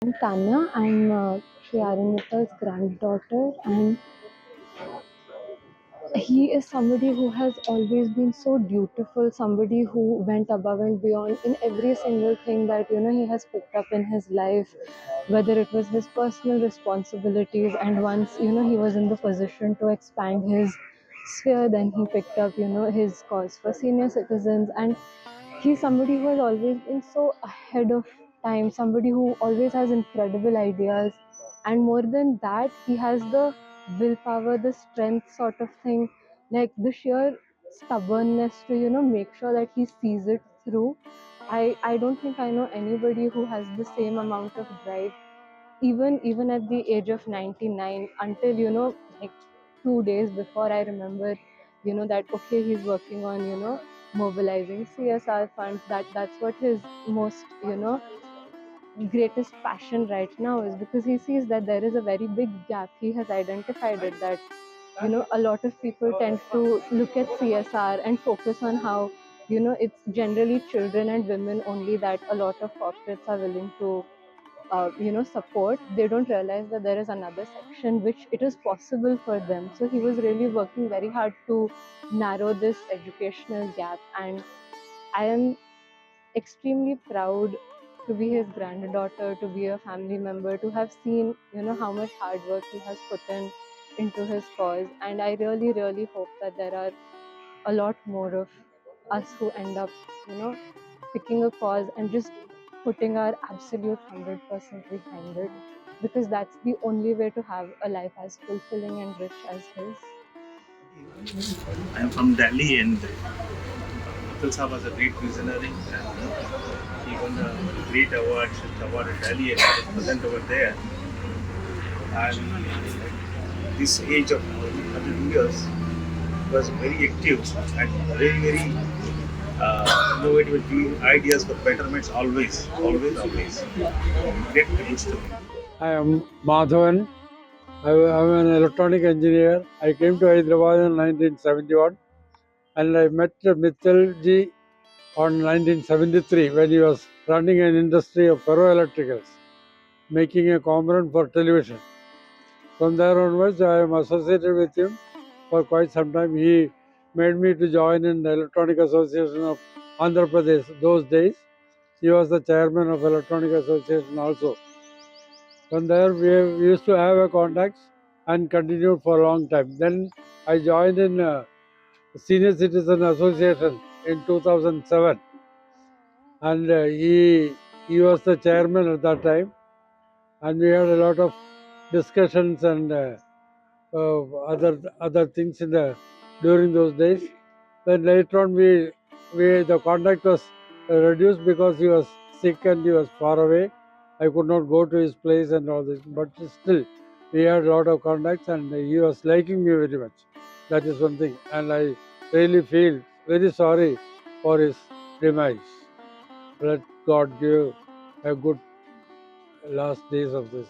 I'm Tanya. I'm Sri Arunita's granddaughter, and he is somebody who has always been so dutiful, somebody who went above and beyond in every single thing that he has picked up in his life, whether it was his personal responsibilities, and once he was in the position to expand his sphere, then he picked up his cause for senior citizens. And he's somebody who has always been so ahead of time, somebody who always has incredible ideas, and more than that, he has the willpower, the strength sort of thing, like the sheer stubbornness to make sure that he sees it through. I don't think I know anybody who has the same amount of drive, even at the age of 99, until like 2 days before. I remember that okay, he's working on mobilizing CSR funds. That's what his most greatest passion right now is, because he sees that there is a very big gap. He has identified it, that a lot of people tend to look at CSR and focus on how it's generally children and women only that a lot of corporates are willing to support. They don't realize that there is another section which it is possible for them. So he was really working very hard to narrow this educational gap, and I am extremely proud to be his granddaughter, to be a family member, to have seen how much hard work he has put in into his cause. And I really, really hope that there are a lot more of us who end up picking a cause and just putting our absolute 100% behind it, because that's the only way to have a life as fulfilling and rich as his. I am from Delhi, and Atul Saab was a great visionary, and he won a great award, award in Delhi, and was present over there. And this age of 100 years was very active and very innovative, giving ideas for betterments always, always, always. Great tributes to him. I am Madhavan. I'm an electronic engineer. I came to Hyderabad in 1971 and I met Mittal ji on 1973 when he was running an industry of ferroelectricals, making a component for television. From there onwards, I am associated with him for quite some time. He made me to join in the Electronic Association of Andhra Pradesh those days. He was the chairman of Electronic Association also. From there, we used to have a contacts and continued for a long time. Then I joined in Senior Citizen Association in 2007, and he was the chairman at that time, and we had a lot of discussions and other things during those days. Then later on, the contact was reduced because he was sick and he was far away. I could not go to his place and all this, but still we had a lot of contacts, and he was liking me very much. That is one thing, and I really feel very sorry for his demise. Let God give a good last days of this.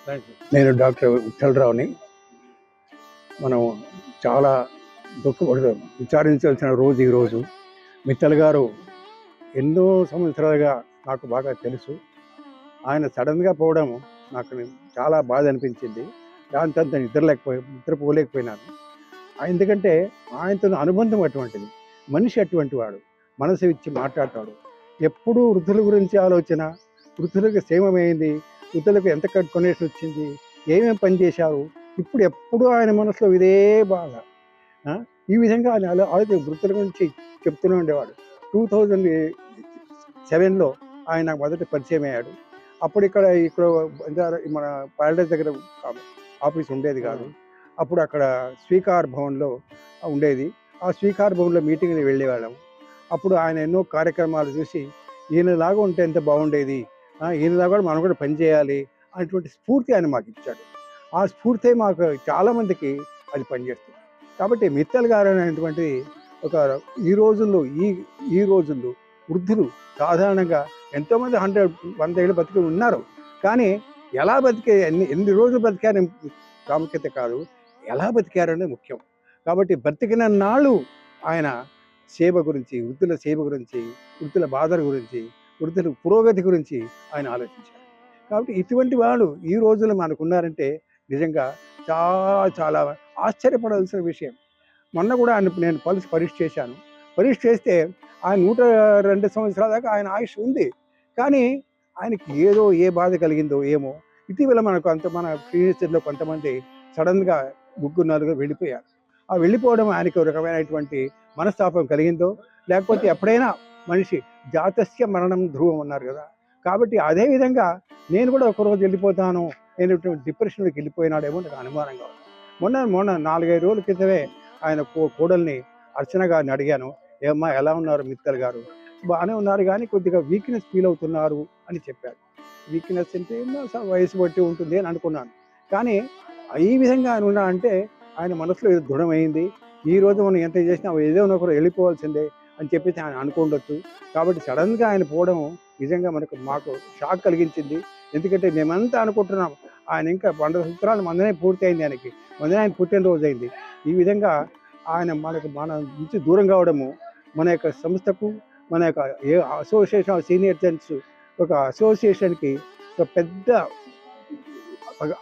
Thank you. నేను doctor విఠలరావుని. మనం చాలా విచారించాల్సిన రోజు ఈరోజు. మిత్తల్ గారు ఎన్నో సంవత్సరాలుగా నాకు బాగా తెలుసు. ఆయన సడన్గా పోవడం నాకు చాలా బాధ అనిపించింది. దాని తర్వాత నిద్రపోలేకపోయినాను. ఎందుకంటే ఆయనతో అనుబంధం అటువంటిది. మనిషి అటువంటి వాడు, మనసు ఇచ్చి మాట్లాడతాడు. ఎప్పుడూ వృద్ధుల గురించి ఆలోచన, వృద్ధులకు క్షేమమైంది, వృద్ధులకు ఎంత కొనేషన్ వచ్చింది, ఏమేమి పని చేశారు, ఇప్పుడు ఎప్పుడూ ఆయన మనసులో ఇదే బాధ. ఈ విధంగా ఆయన ఆలోచన వృద్ధుల గురించి చెప్తూనే ఉండేవాడు. 2007లో ఆయన నాకు మొదట పరిచయం అయ్యాడు. అప్పుడు ఇక్కడ మన ప్యారడైజ్ దగ్గర ఆఫీస్ ఉండేది కాదు. అప్పుడు అక్కడ స్వీకార్ భవన్లో ఉండేది. ఆ స్వీకార్ భవన్లో మీటింగ్కి వెళ్ళేవాళ్ళం. అప్పుడు ఆయన ఎన్నో కార్యక్రమాలు చూసి ఈయనలాగా ఉంటే ఎంత బాగుండేది, ఈయనలాగా కూడా మనం కూడా పనిచేయాలి అనేటువంటి స్ఫూర్తి ఆయన మాకు ఇచ్చాడు. ఆ స్ఫూర్తి మాకు చాలామందికి అది పనిచేస్తుంది. కాబట్టి మిత్తల్ గారు అనేటువంటిది ఒక ఈ రోజుల్లో వృద్ధులు సాధారణంగా ఎంతోమంది 100 ఏళ్ళు బతికి ఉన్నారు. కానీ ఎలా బతికే ఎన్ని రోజులు బతికారని ప్రాముఖ్యత కాదు, ఎలా బతికారనేది ముఖ్యం. కాబట్టి బతికిన నాళ్ళు ఆయన సేవ గురించి, వృద్ధుల సేవ గురించి, వృద్ధుల బాధల గురించి, వృద్ధుల పురోగతి గురించి ఆయన ఆలోచించారు. కాబట్టి ఇటువంటి వాళ్ళు ఈ రోజుల్లో మనకున్నారంటే నిజంగా చాలా చాలా ఆశ్చర్యపడాల్సిన విషయం. మొన్న కూడా నేను పరీక్ష చేశాను. పరీక్ష చేస్తే ఆయన 102 సంవత్సరాల దాకా ఆయన ఆయుష్ ఉంది. కానీ ఆయనకి ఏదో ఏ బాధ కలిగిందో ఏమో. ఇటీవల మన శ్రీనిస్టర్లో కొంతమంది సడన్గా 3-4 వెళ్ళిపోయారు. ఆ వెళ్ళిపోవడం ఆయనకి ఒక రకమైనటువంటి మనస్తాపం కలిగిందో, లేకపోతే ఎప్పుడైనా మనిషి జాతస్య మరణం ధ్రువం అన్నారు కదా. కాబట్టి అదేవిధంగా నేను కూడా ఒకరోజు వెళ్ళిపోతాను, నేను డిప్రెషన్లోకి వెళ్ళిపోయినాడేమో నాకు అనుమానంగా ఉంది. మొన్న 4-5 రోజుల క్రితమే ఆయన కోడల్ని అర్చన గారిని అడిగాను, ఏమ్మా ఎలా ఉన్నారు మిత్తల్ గారు? బాగానే ఉన్నారు కానీ కొద్దిగా వీక్నెస్ ఫీల్ అవుతున్నారు అని చెప్పారు. వీక్నెస్ అంటే వయసు బట్టి ఉంటుంది అని అనుకున్నాను. కానీ ఈ విధంగా ఆయన ఉన్నా అంటే ఆయన మనసులో ఏదో దృఢమైంది. ఈరోజు మనం ఎంత చేసినా ఏదో ఒకరు వెళ్ళిపోవాల్సిందే అని చెప్పేసి ఆయన అనుకోండొచ్చు. కాబట్టి సడన్గా ఆయన పోవడం నిజంగా మాకు షాక్ కలిగించింది. ఎందుకంటే మేమంతా అనుకుంటున్నాం ఆయన ఇంకా 100 సంవత్సరాలు మందనే పూర్తి అయింది, ఆయన పుట్టినరోజు అయింది. ఈ విధంగా ఆయన మన నుంచి దూరం కావడము మన యొక్క సంస్థకు, మన యొక్క అసోసియేషన్ ఆఫ్ సీనియర్ సిటిజన్స్ ఒక అసోసియేషన్కి ఒక పెద్ద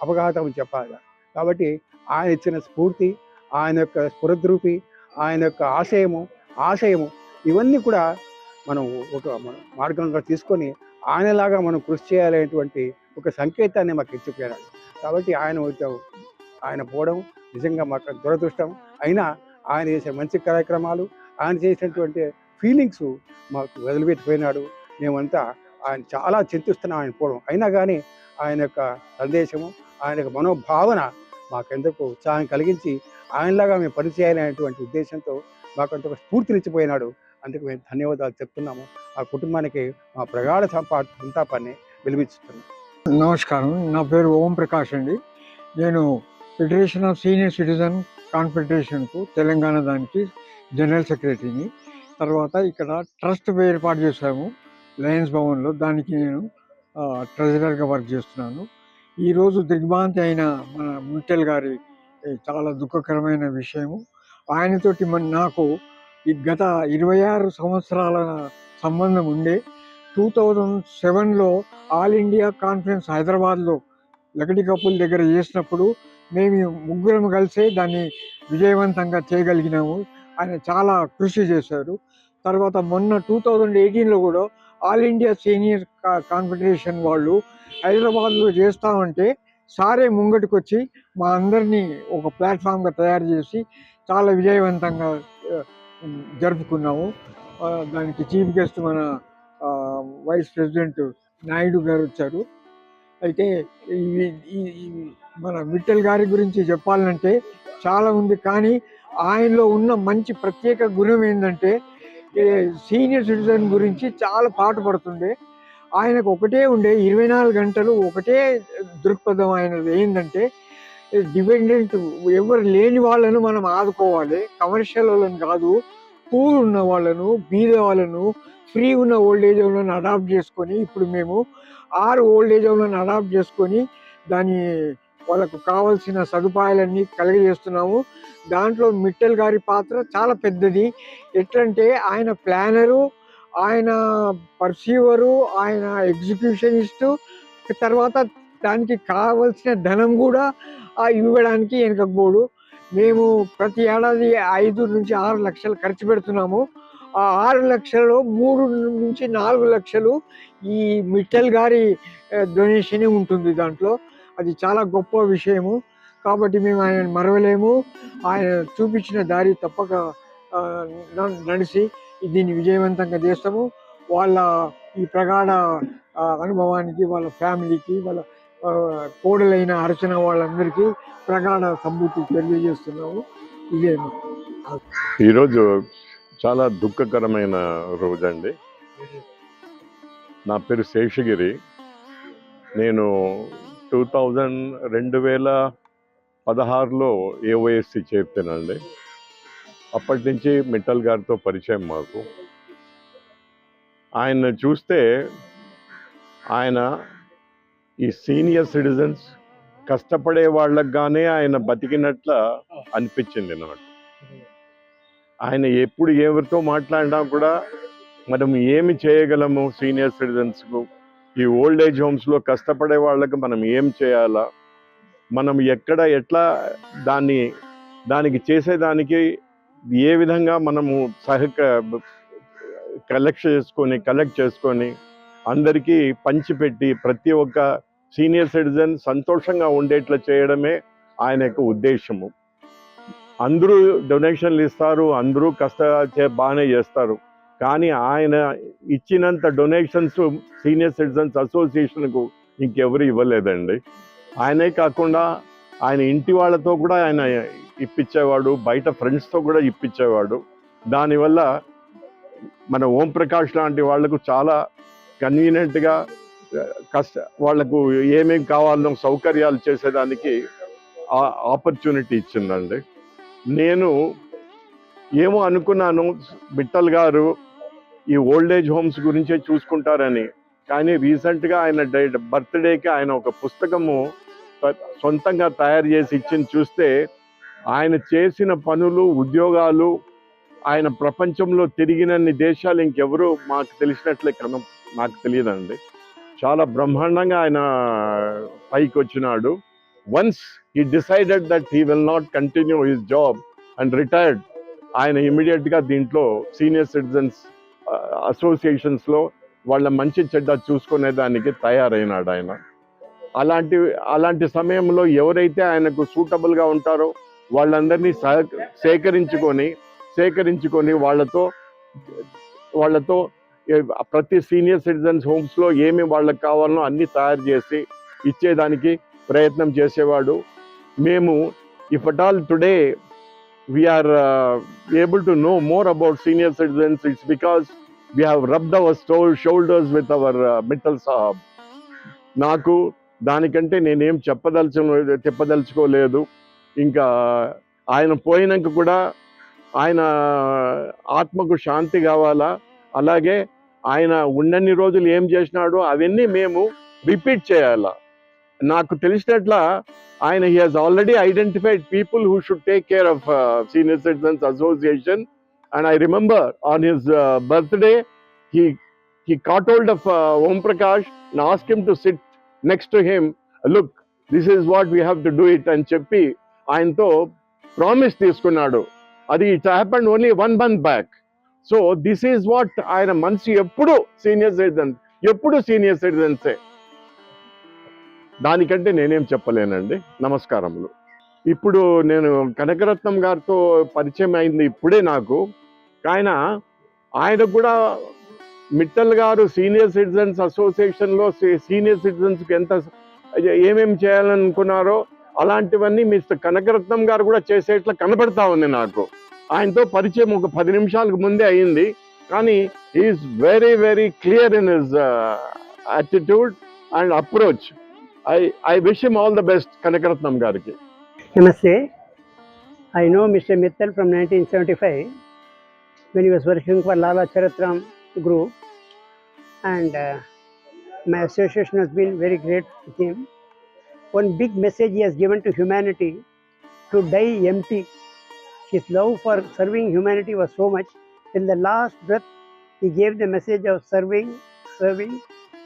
అపఘాతం చెప్పాలి. కాబట్టి ఆయన ఇచ్చిన స్ఫూర్తి, ఆయన యొక్క స్ఫురద్రూపి, ఆయన యొక్క ఆశయము ఇవన్నీ కూడా మనం ఒక మార్గంగా తీసుకొని ఆయనలాగా మనం కృషి చేయాలనేటువంటి ఒక సంకేతాన్ని మాకు ఇచ్చిపోయాడు. కాబట్టి ఆయన పోవడం నిజంగా మాకు దురదృష్టం. అయినా ఆయన చేసే మంచి కార్యక్రమాలు, ఆయన చేసినటువంటి ఫీలింగ్స్ మాకు వదిలిపెట్టిపోయినాడు. మేమంతా ఆయన చాలా చింతిస్తున్నాం ఆయన పోవడం. అయినా కానీ ఆయన యొక్క సందేశము, ఆయన యొక్క మనోభావన మాకెందుకు ఉత్సాహం కలిగించి ఆయనలాగా మేము పనిచేయాలనేటువంటి ఉద్దేశంతో మాకంత స్ఫూర్తినిచ్చిపోయినాడు. అందుకు మేము ధన్యవాదాలు చెప్తున్నాము. ఆ కుటుంబానికి మా ప్రగాఢ సంతాపాన్ని వెలిపించుతున్నాం. నమస్కారం, నా పేరు ఓం ప్రకాష్ అండి. నేను ఫెడరేషన్ ఆఫ్ సీనియర్ సిటిజన్ కాన్ఫెడరేషన్కు తెలంగాణ దానికి జనరల్ సెక్రటరీని. తర్వాత ఇక్కడ ట్రస్ట్ ఏర్పాటు చేశాము లయన్స్ భవన్లో, దానికి నేను ట్రెజరర్గా వర్క్ చేస్తున్నాను. ఈరోజు దిగ్భ్రాంతి అయిన మన మిట్టల్ గారి చాలా దుఃఖకరమైన విషయము. ఆయనతోటి నాకు ఈ గత 26 సంవత్సరాల సంబంధం ఉండే 2007లో ఆల్ ఇండియా కాన్ఫరెన్స్ హైదరాబాద్లో లకడి కప్పుల దగ్గర చేసినప్పుడు మేము ముగ్గురం కలిసే దాన్ని విజయవంతంగా చేయగలిగినాము. ఆయన చాలా కృషి చేశారు. తర్వాత మొన్న 2018లో కూడా ఆల్ ఇండియా సీనియర్ కాన్ఫెడరేషన్ వాళ్ళు హైదరాబాద్లో చేస్తామంటే సారే ముంగటికి వచ్చి మా అందరినీ ఒక ప్లాట్ఫామ్గా తయారు చేసి చాలా విజయవంతంగా జరుపుకున్నాము. దానికి చీఫ్ గెస్ట్ మన వైస్ ప్రెసిడెంట్ నాయుడు గారు వచ్చారు. అయితే మన మిట్టల్ గారి గురించి చెప్పాలంటే చాలా ఉంది. కానీ ఆయనలో ఉన్న మంచి ప్రత్యేక గుణం ఏంటంటే సీనియర్ సిటిజన్ గురించి చాలా పాటుపడుతుండే. ఆయనకు ఒకటే ఉండే 24 గంటలు ఒకటే దృక్పథం ఆయనది ఏంటంటే డిపెండెంట్ ఎవరు లేని వాళ్ళను మనం ఆదుకోవాలి, కమర్షియల్ వాళ్ళని కాదు, పూర్ ఉన్న వాళ్ళను, బీద వాళ్ళను, ఫ్రీ ఉన్న ఓల్డేజ్ హోమ్లను అడాప్ట్ చేసుకొని ఇప్పుడు మేము 6 ఓల్డేజ్ హోమ్లను అడాప్ట్ చేసుకొని వాళ్ళకు కావాల్సిన సదుపాయాలన్నీ కలిగజేస్తున్నాము. దాంట్లో మిట్టల్ గారి పాత్ర చాలా పెద్దది. ఎట్లంటే ఆయన ప్లానరు, ఆయన పర్సీవరు, ఆయన ఎగ్జిక్యూషనిస్టు, తర్వాత దానికి కావలసిన ధనం కూడా ఇవ్వడానికి వెనకపోడు. మేము ప్రతి ఏడాది 5 నుంచి 6 లక్షలు ఖర్చు పెడుతున్నాము. ఆ 6 లక్షలలో 3 నుంచి 4 లక్షలు ఈ మిట్టల్ గారి డొనేషనే ఉంటుంది దాంట్లో. అది చాలా గొప్ప విషయము. కాబట్టి మేము ఆయనను మరవలేము. ఆయన చూపించిన దారి తప్పక నడిచి దీన్ని విజయవంతంగా చేస్తాము. వాళ్ళ ఈ ప్రగాఢ అనుభవానికి, వాళ్ళ ఫ్యామిలీకి, వాళ్ళ కోడలైన అర్చన వాళ్ళందరికీ ప్రగాఢ సంబూతి తెలియజేస్తున్నాము. ఇదే ఈరోజు చాలా దుఃఖకరమైన రోజండి. నా పేరు శేషగిరి. నేను 2016లో ఏఓఎస్సి చేరుతానండి. అప్పటి నుంచి మిట్టల్ గారితో పరిచయం మాకు. ఆయన చూస్తే ఆయన ఈ సీనియర్ సిటిజన్స్ కష్టపడే వాళ్ళకి గానే ఆయన బతికినట్ల అనిపించింది నాకు. ఆయన ఎప్పుడు ఎవరితో మాట్లాడినా కూడా మనం ఏమి చేయగలము సీనియర్ సిటిజన్స్కు, ఈ ఓల్డ్ ఏజ్ హోమ్స్లో కష్టపడే వాళ్ళకి మనం ఏం చేయాలా, మనం ఎట్లా దానికి చేసేదానికి ఏ విధంగా మనము కలెక్ట్ చేసుకొని అందరికీ పంచిపెట్టి ప్రతి ఒక్క సీనియర్ సిటిజన్ సంతోషంగా ఉండేట్లా చేయడమే ఆయన యొక్క ఉద్దేశము. అందరూ డొనేషన్లు ఇస్తారు, అందరూ బాగానే చేస్తారు. కానీ ఆయన ఇచ్చినంత డొనేషన్స్ సీనియర్ సిటిజన్స్ అసోసియేషన్కు ఇంకెవరు ఇవ్వలేదండి. ఆయనే కాకుండా ఆయన ఇంటి వాళ్ళతో కూడా ఆయన ఇప్పించేవాడు, బయట ఫ్రెండ్స్తో కూడా ఇప్పించేవాడు. దానివల్ల మన ఓం ప్రకాష్ లాంటి వాళ్లకు చాలా కన్వీనియంట్గా వాళ్లకు ఏమేమి కావాలో సౌకర్యాలు చేసేదానికి ఆపర్చునిటీ ఇచ్చిందండి. నేను ఏమో అనుకున్నాను మిట్టల్ గారు ఈ ఓల్డ్ ఏజ్ హోమ్స్ గురించే చూసుకుంటారని. కానీ రీసెంట్గా ఆయన బర్త్డేకి ఆయన ఒక పుస్తకము సొంతంగా తయారు చేసి ఇచ్చింది చూస్తే ఆయన చేసిన పనులు, ఉద్యోగాలు, ఆయన ప్రపంచంలో తిరిగినన్ని దేశాలు ఇంకెవరు మాకు తెలిసినట్లే నాకు తెలియదండి. చాలా బ్రహ్మాండంగా ఆయన పైకి వచ్చినాడు. Once he decided that he will not continue his job and retired, ఆయన ఇమీడియట్గా దీంట్లో సీనియర్ సిటిజన్స్ అసోసియేషన్స్లో వాళ్ళ మంచి చెడ్డ చూసుకునేదానికి తయారైనాడు ఆయన. అలాంటి సమయంలో ఎవరైతే ఆయనకు సూటబుల్గా ఉంటారో వాళ్ళందరినీ సేకరించుకొని వాళ్ళతో ప్రతి సీనియర్ సిటిజన్స్ హోమ్స్లో ఏమి వాళ్ళకి కావాలనో అన్ని తయారు చేసి ఇచ్చేదానికి ప్రయత్నం చేసేవాడు. మేము if at all today we are able to know more about senior citizens, it's because we have rubbed our shoulders with our Mittal Sahab. నాకు దానికంటే నేనేం చెప్పదలుచుకోలేదు. ఇంకా ఆయన పోయినాక కూడా ఆయన ఆత్మకు శాంతి కావాలా, అలాగే ఆయన ఉన్నన్ని రోజులు ఏం చేసినాడో అవన్నీ మేము రిపీట్ చేయాలా. నాకు తెలిసినట్లా ఆయన he has already identified people who should take care of Senior Citizens Association, and I remember on his birthday he caught hold of Om Prakash and asked him to sit next to him. Look, this is what we have to do it and చెప్పి ఆయనతో promise తీసుకున్నాడు. అది it happened only 1 month back. So this is what ఆయన మనసు ఎప్పుడు senior సిటిజన్సే. దానికంటే నేనేం చెప్పలేనండి. నమస్కారములు. ఇప్పుడు నేను కనకరత్నం గారితో పరిచయం అయింది ఇప్పుడే నాకు. ఆయన కూడా మిట్టల్ గారు సీనియర్ సిటిజన్స్ అసోసియేషన్లో సీనియర్ సిటిజన్స్కి ఏమేమి చేయాలనుకున్నారో అలాంటివన్నీ మిస్టర్ కనకరత్నం గారు కూడా చేసేట్లా కనపడతా ఉంది నాకు. ఆయనతో పరిచయం ఒక 10 నిమిషాలకు ముందే అయింది. కానీ is very very clear in his attitude and approach. I wish him all the best, Kanakaratnam Gariki. Namaste. I know Mr. Mittal from 1975 when he was working for Lala Charitram group, and my association has been very great with him. One big message he has given to humanity, to die empty. His love for serving humanity was so much. Till the last breath, he gave the message of serving,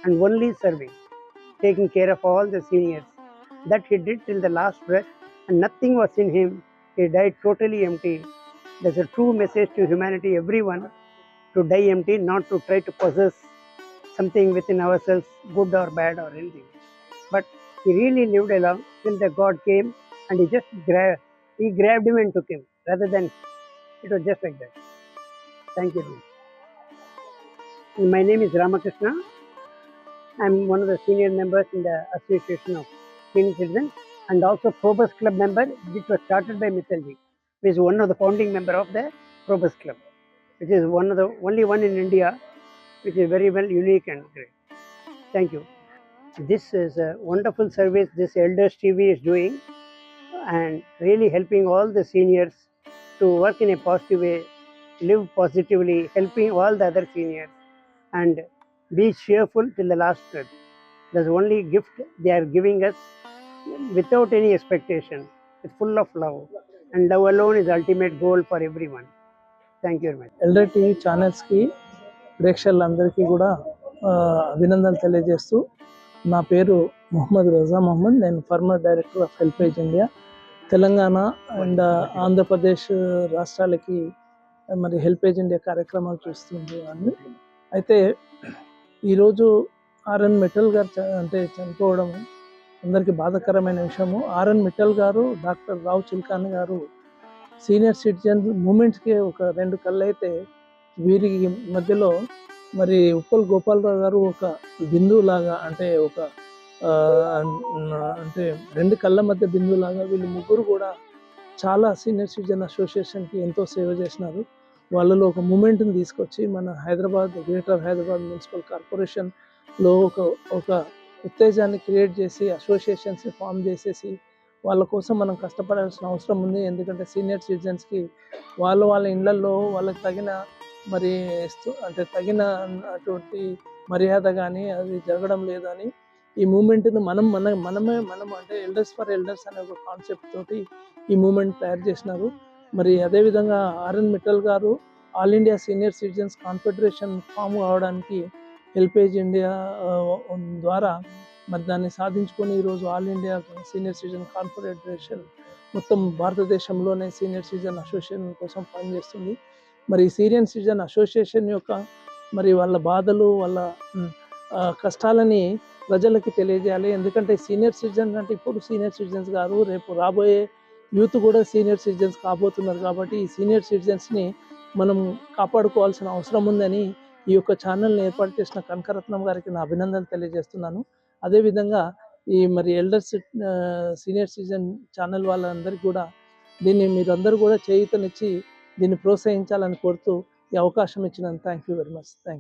and only serving, taking care of all the seniors. That he did till the last breath, and nothing was in him He died totally empty. There's a true message to humanity, everyone, to die empty, not to try to possess something within ourselves, good or bad or anything. But he really lived along till the God came and he grabbed him and took him, rather than it was just like that. Thank you. My name is Ramakrishna. I'm one of the senior members in the Association of Senior Citizens and also Probus Club member, which was started by Mittalji, who is one of the founding member of the Probus Club, which is one of the only one in India, which is very well unique and great. Thank you. This is a wonderful service this Elders TV is doing and really helping all the seniors to work in a positive way, live positively, helping all the other seniors and be cheerful till the last breath. That's the only gift they are giving us without any expectation. It's full of love. And love alone is the ultimate goal for everyone. Thank you very much. Elder TV ఛానల్స్కి ప్రేక్షకులందరికీ కూడా అభినందనలు తెలియజేస్తూ నా పేరు మొహమ్మద్ రజా మొహమ్మద్. నేను former director of HelpAge India. Telangana and Andhra Pradesh రాష్ట్రాలకి మరి హెల్పేజ్ ఇండియా కార్యక్రమాలు చూస్తుండేవాడిని. అయితే ఈరోజు ఆర్ఎన్ మిట్టల్ గారు చనిపోవడం అందరికీ బాధాకరమైన విషయము. ఆర్ఎన్ మిట్టల్ గారు, డాక్టర్ రావు చిల్కాని గారు సీనియర్ సిటిజన్ మూమెంట్స్కి ఒక 2 కళ్ళు అయితే వీరికి మధ్యలో మరి ఉప్పల్ గోపాలరావు గారు ఒక బిందువులాగా, అంటే 2 కళ్ళ మధ్య బిందువులాగా వీళ్ళు ముగ్గురు కూడా చాలా సీనియర్ సిటిజన్ అసోసియేషన్కి ఎంతో సేవ చేసినారు. వాళ్ళలో ఒక మూమెంట్ని తీసుకొచ్చి మన గ్రేటర్ హైదరాబాద్ మున్సిపల్ కార్పొరేషన్లో ఒక ఉత్తేజాన్ని క్రియేట్ చేసి అసోసియేషన్స్ని ఫామ్ చేసేసి వాళ్ళ కోసం మనం కష్టపడాల్సిన అవసరం ఉంది. ఎందుకంటే సీనియర్ సిటిజన్స్కి వాళ్ళ ఇళ్లలో వాళ్ళకి తగిన అటువంటి మర్యాద కానీ అది జరగడం లేదని ఈ మూమెంట్ని మనం అంటే ఎల్డర్స్ ఫర్ ఎల్డర్స్ అనే ఒక కాన్సెప్ట్ తోటి ఈ మూమెంట్ తయారు చేసినారు. మరి అదేవిధంగా R N Mittal garu all India senior citizens confederation form కావడానికి హెల్పేజ్ ఇండియా ద్వారా మరి దాన్ని సాధించుకొని ఈరోజు all India senior citizen confederation మొత్తం భారతదేశంలోనే సీనియర్ సిటిజన్ అసోసియేషన్ కోసం పనిచేస్తుంది. మరి సీనియర్ సిటిజన్ అసోసియేషన్ యొక్క మరి వాళ్ళ బాధలు, వాళ్ళ కష్టాలని ప్రజలకి తెలియజేయాలి. ఎందుకంటే సీనియర్ సిటిజన్స్ అంటే ఇప్పుడు సీనియర్ సిటిజన్స్ గారు, రేపు రాబోయే యూత్ కూడా సీనియర్ సిటిజన్స్ కాబోతున్నారు. కాబట్టి ఈ సీనియర్ సిటిజన్స్ని మనం కాపాడుకోవాల్సిన అవసరం ఉందని ఈ యొక్క ఛానల్ని ఏర్పాటు చేసిన కనకరత్నం గారికి నా అభినందనలు తెలియజేస్తున్నాను. అదేవిధంగా ఈ మరి ఎల్డర్స్ సీనియర్ సిటిజన్ ఛానల్ వాళ్ళందరికీ కూడా దీన్ని మీరందరూ కూడా చేయూతనిచ్చి దీన్ని ప్రోత్సహించాలని కోరుతూ ఈ అవకాశం ఇచ్చినందుకు thank you very much. Thank you.